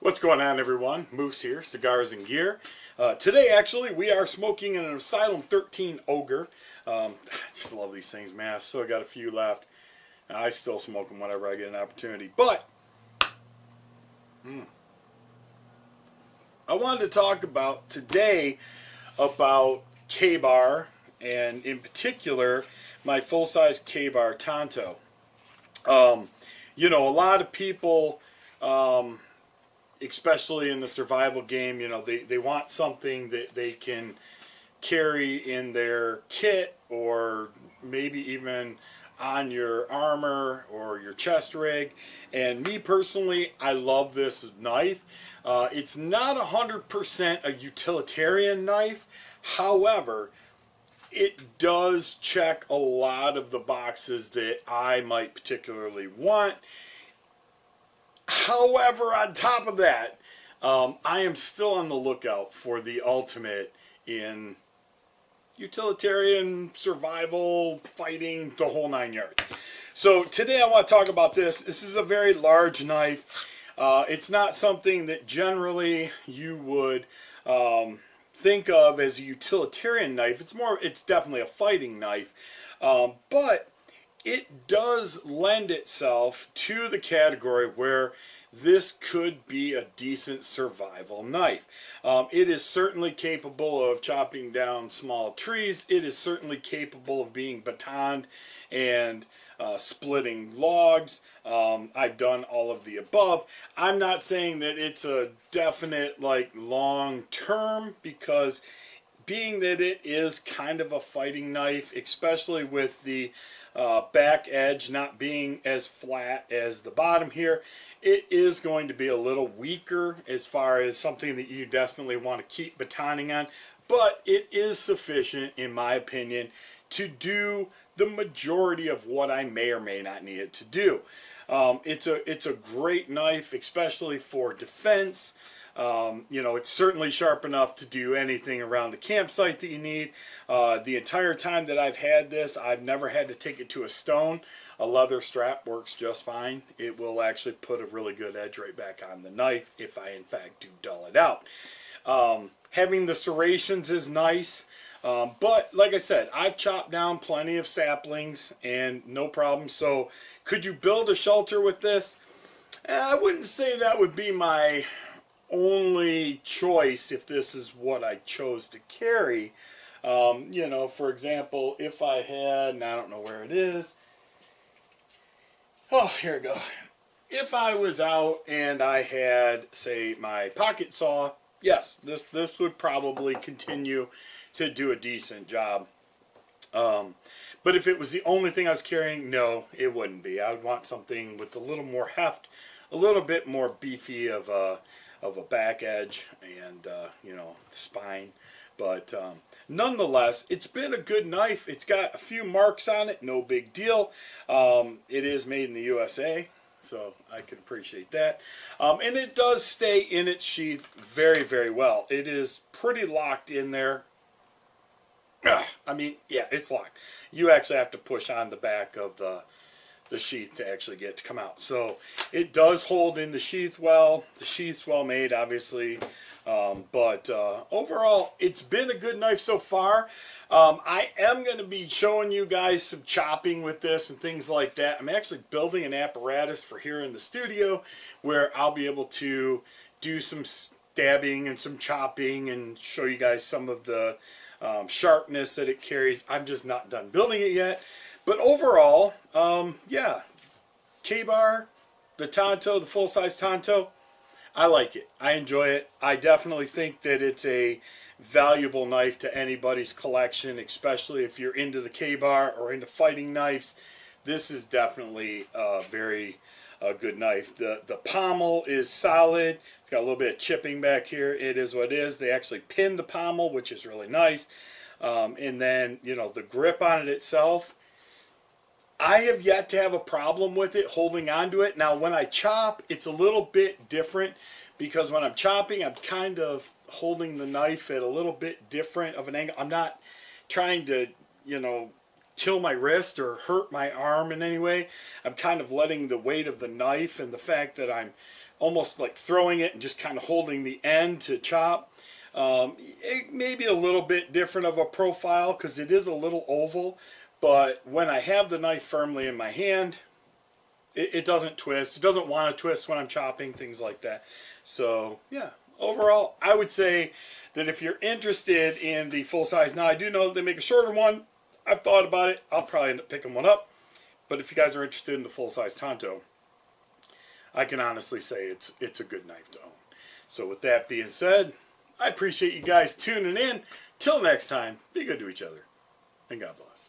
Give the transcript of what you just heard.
What's going on, everyone? Moose here, Cigars and Gear. Today, actually, we are smoking an Asylum 13 Ogre. I just love these things, man. I've still got a few left. I still smoke them whenever I get an opportunity. But I wanted to talk about today about K-Bar, and in particular, my full-size K-Bar Tanto. You know, a lot of people, especially in the survival game, you know, they want something that they can carry in their kit, or maybe even on your armor or your chest rig. And me personally, I love this knife. It's not 100% a utilitarian knife. However, it does check a lot of the boxes that I might particularly want. However, on top of that, I am still on the lookout for the ultimate in utilitarian, survival, fighting, the whole 9 yards. So today I want to talk about this. This is a very large knife. It's not something that generally you would think of as a utilitarian knife. It's definitely a fighting knife, but it does lend itself to the category where this could be a decent survival knife. It is certainly capable of chopping down small trees. It is certainly capable of being batoned and splitting logs. I've done all of the above. I'm not saying that it's a definite like long term, because being that it is kind of a fighting knife, especially with the back edge not being as flat as the bottom here, it is going to be a little weaker as far as something that you definitely want to keep batoning on. But it is sufficient, in my opinion, to do the majority of what I may or may not need it to do. It's a great knife, especially for defense. You know, it's certainly sharp enough to do anything around the campsite that you need. The entire time that I've had this, I've never had to take it to a stone. A leather strap works just fine. It will actually put a really good edge right back on the knife if I in fact do dull it out. Having the serrations is nice. But like I said, I've chopped down plenty of saplings and no problem. So could you build a shelter with this? I wouldn't say that would be my only choice if this is what I chose to carry. You know, for example, if I had, and I don't know where it is. Oh, here we go. If I was out and I had, say, my pocket saw, yes, this would probably continue to do a decent job. But if it was the only thing I was carrying, no, it wouldn't be. I would want something with a little more heft, a little bit more beefy of a back edge and you know, spine. But nonetheless, it's been a good knife. It's got a few marks on it, no big deal. It is made in the USA, so I can appreciate that. And it does stay in its sheath very, very well. It is pretty locked in there. I mean, yeah, it's locked. You actually have to push on the back of the sheath to actually get it to come out. So it does hold in the sheath well. The sheath's well made, obviously. But overall, it's been a good knife so far. I am going to be showing you guys some chopping with this and things like that. I'm actually building an apparatus for here in the studio where I'll be able to do some stabbing and some chopping and show you guys some of the sharpness that it carries. I'm just not done building it yet. But overall, yeah, K-Bar, the Tanto, the full-size Tanto, I like it. I enjoy it. I definitely think that it's a valuable knife to anybody's collection, especially if you're into the K-Bar or into fighting knives. This is definitely a very good knife. The pommel is solid. It's got a little bit of chipping back here. It is what it is. They actually pin the pommel, which is really nice. And then, you know, the grip on it itself, I have yet to have a problem with it holding onto it. Now, when I chop, it's a little bit different, because when I'm chopping, I'm kind of holding the knife at a little bit different of an angle. I'm not trying to, you know, kill my wrist or hurt my arm in any way. I'm kind of letting the weight of the knife and the fact that I'm almost like throwing it and just kind of holding the end to chop. It may be a little bit different of a profile because it is a little oval, but when I have the knife firmly in my hand, it doesn't twist. It doesn't want to twist when I'm chopping, things like that. So yeah, overall, I would say that if you're interested in the full size, now I do know that they make a shorter one. I've thought about it. I'll probably end up picking one up. But if you guys are interested in the full size Tanto, I can honestly say it's a good knife to own. So with that being said, I appreciate you guys tuning in. Till next time, be good to each other, and God bless.